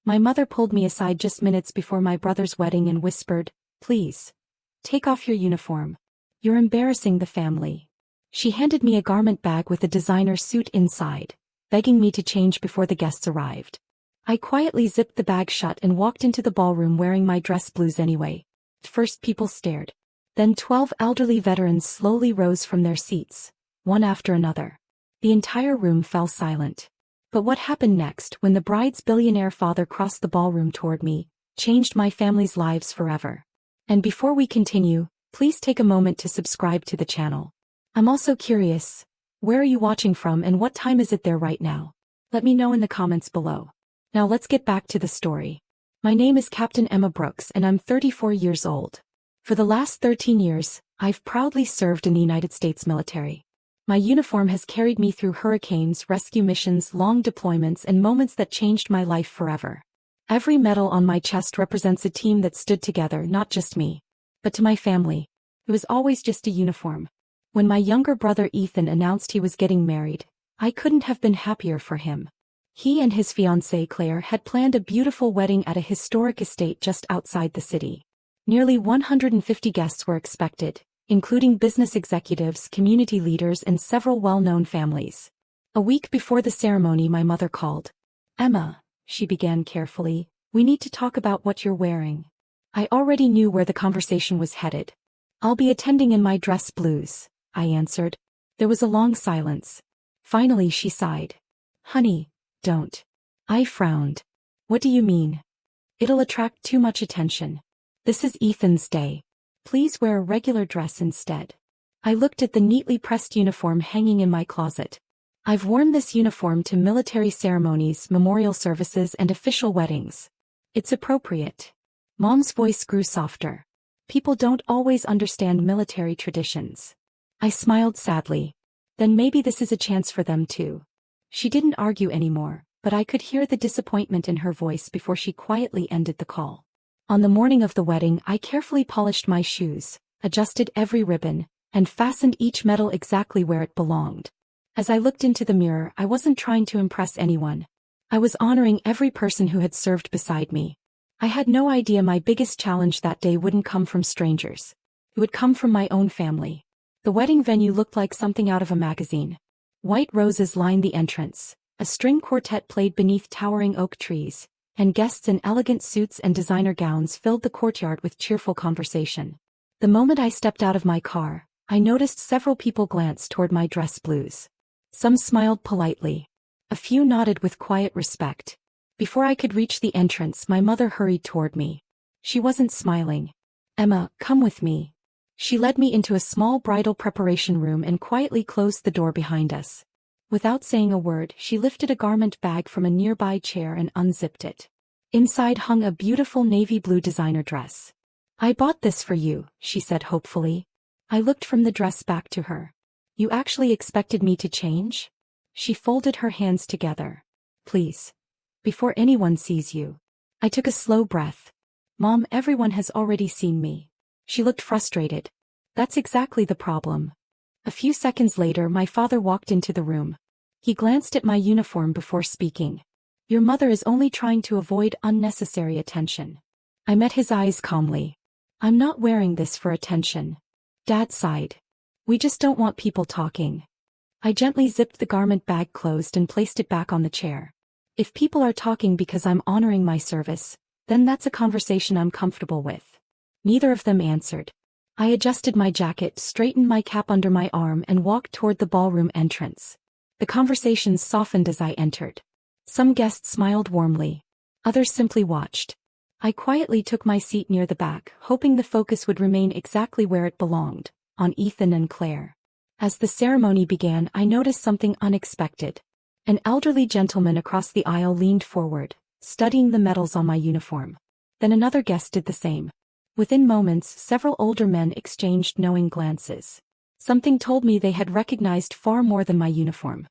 My mother pulled me aside just minutes before my brother's wedding and whispered, "Please, take off your uniform. You're embarrassing the family." She handed me a garment bag with a designer suit inside, begging me to change before the guests arrived. I quietly zipped the bag shut and walked into the ballroom wearing my dress blues anyway. First people stared. Then 12 elderly veterans slowly rose from their seats, one after another. The entire room fell silent. But what happened next when the bride's billionaire father crossed the ballroom toward me, changed my family's lives forever. And before we continue, please take a moment to subscribe to the channel. I'm also curious, where are you watching from and what time is it there right now? Let me know in the comments below. Now let's get back to the story. My name is Captain Emma Brooks and I'm 34 years old. For the last 13 years, I've proudly served in the United States military. My uniform has carried me through hurricanes, rescue missions, long deployments, and moments that changed my life forever. Every medal on my chest represents a team that stood together, not just me. But to my family, it was always just a uniform. When my younger brother Ethan announced he was getting married, I couldn't have been happier for him. He and his fiancée Claire had planned a beautiful wedding at a historic estate just outside the city. Nearly 150 guests were expected, including business executives, community leaders, and several well-known families. A week before the ceremony, my mother called. "Emma," she began carefully, "we need to talk about what you're wearing." I already knew where the conversation was headed. "I'll be attending in my dress blues," I answered. There was a long silence. Finally she sighed. "Honey, don't." I frowned. "What do you mean?" "It'll attract too much attention. This is Ethan's day. Please wear a regular dress instead." I looked at the neatly pressed uniform hanging in my closet. I've worn this uniform to military ceremonies, memorial services, and official weddings. It's appropriate. Mom's voice grew softer. People don't always understand military traditions. I smiled sadly. Then maybe this is a chance for them too. She didn't argue anymore, but I could hear the disappointment in her voice before she quietly ended the call. On the morning of the wedding, I carefully polished my shoes, adjusted every ribbon, and fastened each medal exactly where it belonged. As I looked into the mirror, I wasn't trying to impress anyone. I was honoring every person who had served beside me. I had no idea my biggest challenge that day wouldn't come from strangers. It would come from my own family. The wedding venue looked like something out of a magazine. White roses lined the entrance, a string quartet played beneath towering oak trees, and guests in elegant suits and designer gowns filled the courtyard with cheerful conversation. The moment I stepped out of my car, I noticed several people glance toward my dress blues. Some smiled politely. A few nodded with quiet respect. Before I could reach the entrance, my mother hurried toward me. She wasn't smiling. "Emma, come with me." She led me into a small bridal preparation room and quietly closed the door behind us. Without saying a word, she lifted a garment bag from a nearby chair and unzipped it. Inside hung a beautiful navy blue designer dress. "I bought this for you," she said hopefully. I looked from the dress back to her. "You actually expected me to change?" She folded her hands together. "Please. Before anyone sees you." I took a slow breath. "Mom, everyone has already seen me." She looked frustrated. "That's exactly the problem." A few seconds later, my father walked into the room. He glanced at my uniform before speaking. "Your mother is only trying to avoid unnecessary attention." I met his eyes calmly. "I'm not wearing this for attention." Dad sighed. "We just don't want people talking." I gently zipped the garment bag closed and placed it back on the chair. If people are talking because I'm honoring my service, then that's a conversation I'm comfortable with. Neither of them answered. I adjusted my jacket, straightened my cap under my arm, and walked toward the ballroom entrance. The conversation softened as I entered. Some guests smiled warmly. Others simply watched. I quietly took my seat near the back, hoping the focus would remain exactly where it belonged, on Ethan and Claire. As the ceremony began, I noticed something unexpected. An elderly gentleman across the aisle leaned forward, studying the medals on my uniform. Then another guest did the same. Within moments, several older men exchanged knowing glances. Something told me they had recognized far more than my uniform.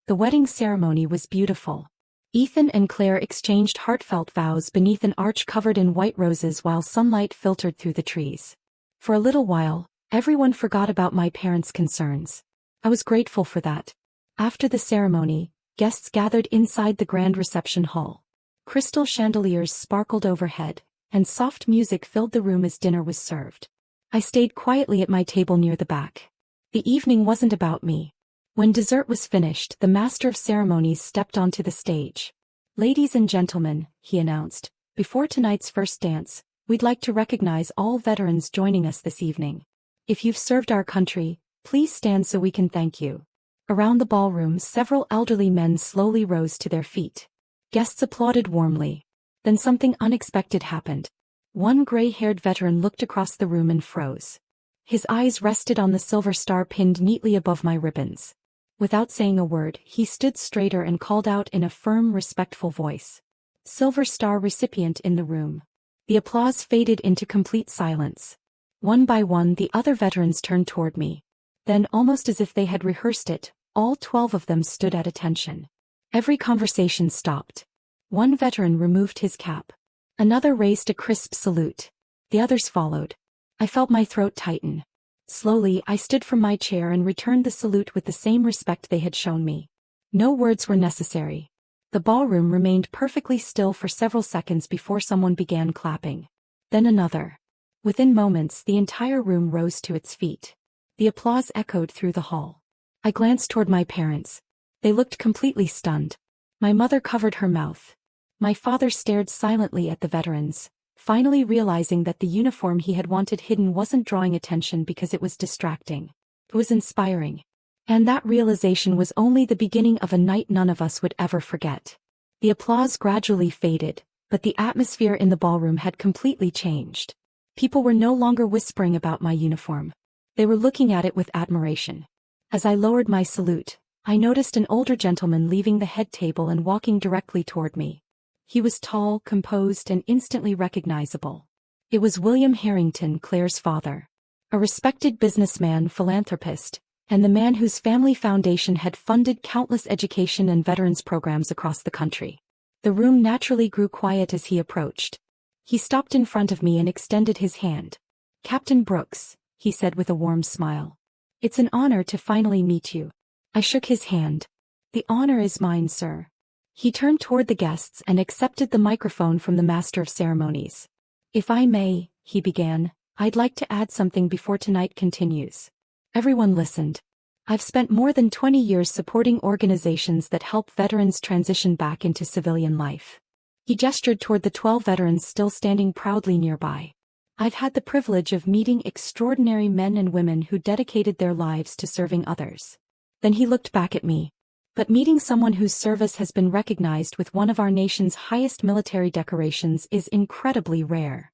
The wedding ceremony was beautiful. Ethan and Claire exchanged heartfelt vows beneath an arch covered in white roses while sunlight filtered through the trees. For a little while, everyone forgot about my parents' concerns. I was grateful for that. After the ceremony, guests gathered inside the grand reception hall. Crystal chandeliers sparkled overhead, and soft music filled the room as dinner was served. I stayed quietly at my table near the back. The evening wasn't about me. When dessert was finished, the master of ceremonies stepped onto the stage. "Ladies and gentlemen," he announced, "before tonight's first dance, we'd like to recognize all veterans joining us this evening. If you've served our country, please stand so we can thank you." Around the ballroom, several elderly men slowly rose to their feet. Guests applauded warmly. Then something unexpected happened. One gray-haired veteran looked across the room and froze. His eyes rested on the silver star pinned neatly above my ribbons. Without saying a word, he stood straighter and called out in a firm, respectful voice, "Silver Star recipient in the room." The applause faded into complete silence. One by one, the other veterans turned toward me. Then, almost as if they had rehearsed it, all 12 of them stood at attention. Every conversation stopped. One veteran removed his cap. Another raised a crisp salute. The others followed. I felt my throat tighten. Slowly, I stood from my chair and returned the salute with the same respect they had shown me. No words were necessary. The ballroom remained perfectly still for several seconds before someone began clapping. Then another. Within moments, the entire room rose to its feet. The applause echoed through the hall. I glanced toward my parents. They looked completely stunned. My mother covered her mouth. My father stared silently at the veterans, finally realizing that the uniform he had wanted hidden wasn't drawing attention because it was distracting. It was inspiring. And that realization was only the beginning of a night none of us would ever forget. The applause gradually faded, but the atmosphere in the ballroom had completely changed. People were no longer whispering about my uniform. They were looking at it with admiration. As I lowered my salute, I noticed an older gentleman leaving the head table and walking directly toward me. He was tall, composed, and instantly recognizable. It was William Harrington, Claire's father. A respected businessman, philanthropist, and the man whose family foundation had funded countless education and veterans programs across the country. The room naturally grew quiet as he approached. He stopped in front of me and extended his hand. "Captain Brooks," he said with a warm smile. "It's an honor to finally meet you." I shook his hand. "The honor is mine, sir." He turned toward the guests and accepted the microphone from the master of ceremonies. "If I may," he began, "I'd like to add something before tonight continues." Everyone listened. "I've spent more than 20 years supporting organizations that help veterans transition back into civilian life." He gestured toward the 12 veterans still standing proudly nearby. "I've had the privilege of meeting extraordinary men and women who dedicated their lives to serving others." Then he looked back at me. "But meeting someone whose service has been recognized with one of our nation's highest military decorations is incredibly rare."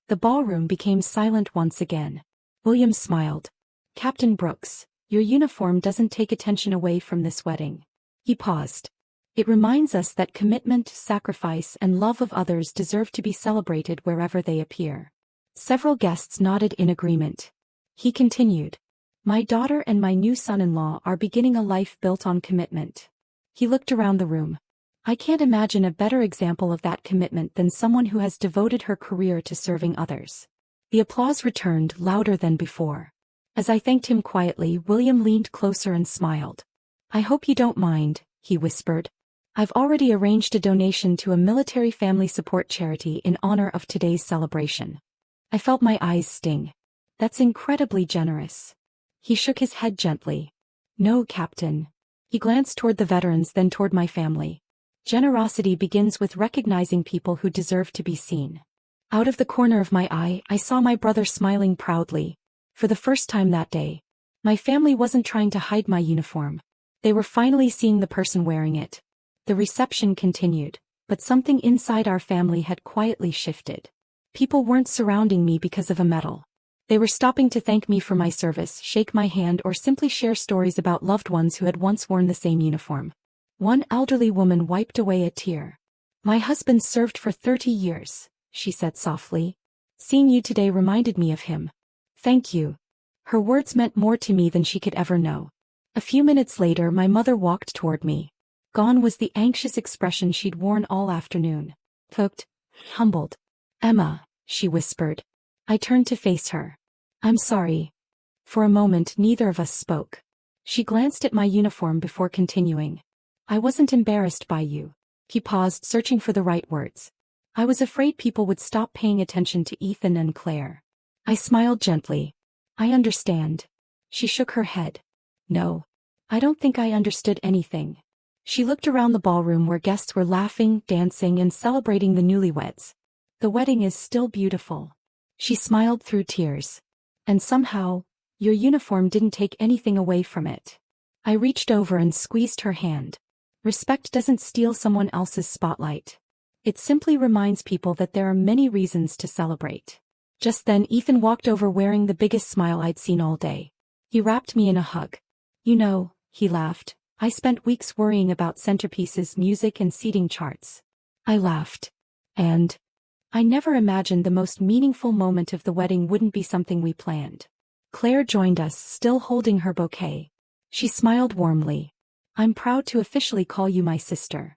The ballroom became silent once again. William smiled. "Captain Brooks, your uniform doesn't take attention away from this wedding." He paused. "It reminds us that commitment, sacrifice, and love of others deserve to be celebrated wherever they appear." Several guests nodded in agreement. He continued. "My daughter and my new son-in-law are beginning a life built on commitment." He looked around the room. "I can't imagine a better example of that commitment than someone who has devoted her career to serving others." The applause returned, louder than before. As I thanked him quietly, William leaned closer and smiled. "I hope you don't mind," he whispered. "I've already arranged a donation to a military family support charity in honor of today's celebration." I felt my eyes sting. "That's incredibly generous." He shook his head gently. "No, Captain." He glanced toward the veterans, then toward my family. "Generosity begins with recognizing people who deserve to be seen." Out of the corner of my eye, I saw my brother smiling proudly. For the first time that day, my family wasn't trying to hide my uniform. They were finally seeing the person wearing it. The reception continued, but something inside our family had quietly shifted. People weren't surrounding me because of a medal. They were stopping to thank me for my service, shake my hand, or simply share stories about loved ones who had once worn the same uniform. One elderly woman wiped away a tear. "My husband served for 30 years, she said softly. "Seeing you today reminded me of him. Thank you." Her words meant more to me than she could ever know. A few minutes later, my mother walked toward me. Gone was the anxious expression she'd worn all afternoon. Hooked, humbled. "Emma," she whispered. I turned to face her. "I'm sorry." For a moment, neither of us spoke. She glanced at my uniform before continuing. "I wasn't embarrassed by you. He paused, searching for the right words. I was afraid people would stop paying attention to Ethan and Claire. I smiled gently. I understand. She shook her head. No. I don't think I understood anything. She looked around the ballroom where guests were laughing, dancing, and celebrating the newlyweds. The wedding is still beautiful. She smiled through tears. And somehow, your uniform didn't take anything away from it. I reached over and squeezed her hand. Respect doesn't steal someone else's spotlight. It simply reminds people that there are many reasons to celebrate. Just then Ethan walked over wearing the biggest smile I'd seen all day. He wrapped me in a hug. You know, he laughed, I spent weeks worrying about centerpieces, music, and seating charts. I laughed. And I never imagined the most meaningful moment of the wedding wouldn't be something we planned. Claire joined us, still holding her bouquet. She smiled warmly. I'm proud to officially call you my sister.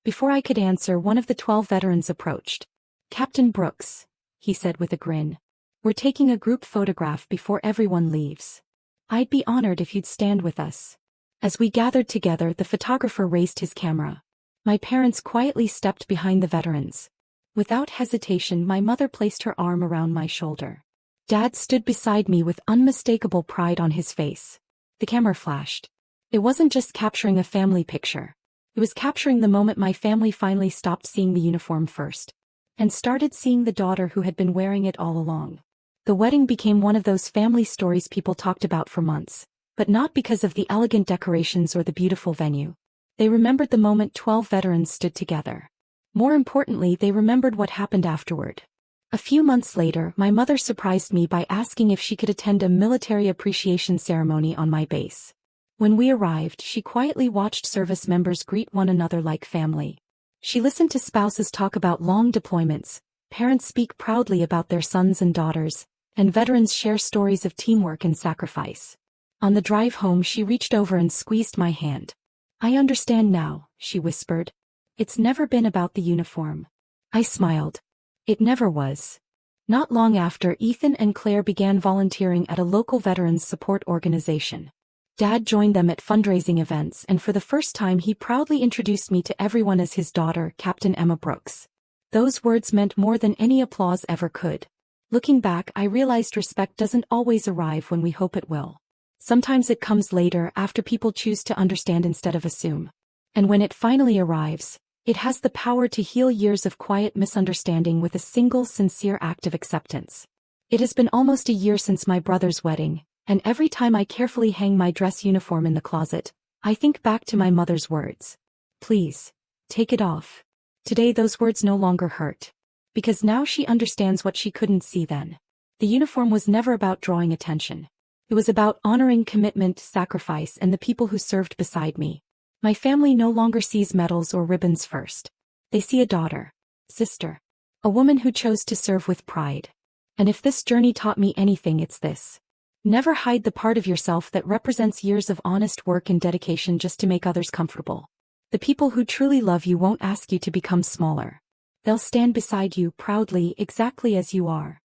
Before I could answer, one of the 12 veterans approached. Captain Brooks, he said with a grin. We're taking a group photograph before everyone leaves. I'd be honored if you'd stand with us. As we gathered together, the photographer raised his camera. My parents quietly stepped behind the veterans. Without hesitation, my mother placed her arm around my shoulder. Dad stood beside me with unmistakable pride on his face. The camera flashed. It wasn't just capturing a family picture. It was capturing the moment my family finally stopped seeing the uniform first and started seeing the daughter who had been wearing it all along. The wedding became one of those family stories people talked about for months, but not because of the elegant decorations or the beautiful venue. They remembered the moment 12 veterans stood together. More importantly, they remembered what happened afterward. A few months later, my mother surprised me by asking if she could attend a military appreciation ceremony on my base. When we arrived, she quietly watched service members greet one another like family. She listened to spouses talk about long deployments, parents speak proudly about their sons and daughters, and veterans share stories of teamwork and sacrifice. On the drive home, she reached over and squeezed my hand. I understand now, she whispered. It's never been about the uniform. I smiled. It never was. Not long after, Ethan and Claire began volunteering at a local veterans support organization. Dad joined them at fundraising events, and for the first time he proudly introduced me to everyone as his daughter, Captain Emma Brooks. Those words meant more than any applause ever could. Looking back, I realized respect doesn't always arrive when we hope it will. Sometimes it comes later, after people choose to understand instead of assume. And when it finally arrives, it has the power to heal years of quiet misunderstanding with a single sincere act of acceptance. It has been almost a year since my brother's wedding, and every time I carefully hang my dress uniform in the closet, I think back to my mother's words. Please, take it off. Today those words no longer hurt. Because now she understands what she couldn't see then. The uniform was never about drawing attention. It was about honoring commitment, sacrifice, and the people who served beside me. My family no longer sees medals or ribbons first. They see a daughter, sister, a woman who chose to serve with pride. And if this journey taught me anything, it's this. Never hide the part of yourself that represents years of honest work and dedication just to make others comfortable. The people who truly love you won't ask you to become smaller. They'll stand beside you proudly, exactly as you are.